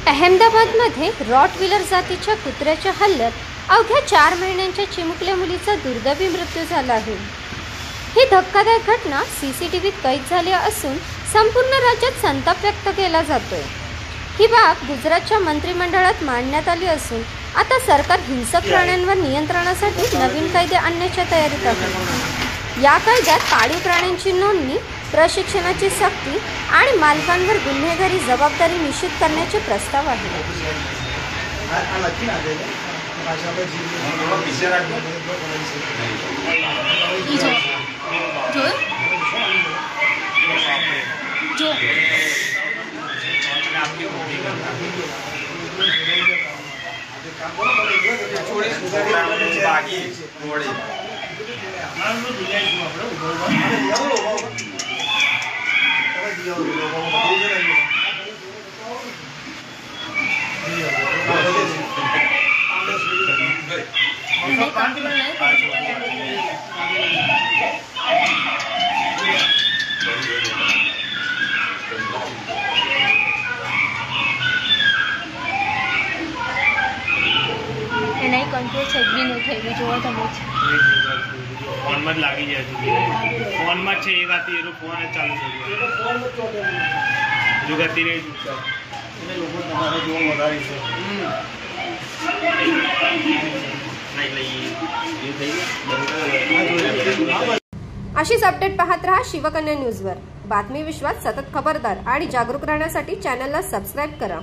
अहमदाबादमध्ये रॉटविलर जातीच्या कुत्र्याच्या हल्ल्यात अवघ्या 4 महिन्यांच्या चिमुकल्या मुलीचा दुर्दैवी मृत्यू झाला आहे। ही धक्कादायक घटना सीसीटीव्हीत कैद झाली असून संपूर्ण राज्यात संताप व्यक्त केला जातोय। ही बाब गुजरातच्या मंत्रिमंडळात मांडण्यात आली असून आता सरकार हिंसक प्राण्यांवर नियंत्रणासाठी नवीन कायदे आणण्याच्या तयारीत आहे। या कायद्यात पाळीव प्राण्यांची नोंदणी, प्रशिक्षणाची सक्ती आणि मालकांवर गुन्हेगारी जबाबदारी निश्चित करण्याचे प्रस्ताव आहेत। कंट्रोल सेगमेंट होते भी जो તમે फोन में लागी जाती फोन में છે એક આતી એનો ફોન ચાલુ થઈ ગયો ફોન માં ચોટે જો ગતિ રહી ચૂકતા એને લોકો તમારે જો વધારી છે નહીં લઈ એ થઈ ગયું। अशीच अपडेट पाहत रहा शिवकन्या न्यूजवर। बातमी विश्वात सतत खबरदार आणि जागरूक राहण्यासाठी चॅनलला सबस्क्राइब करा।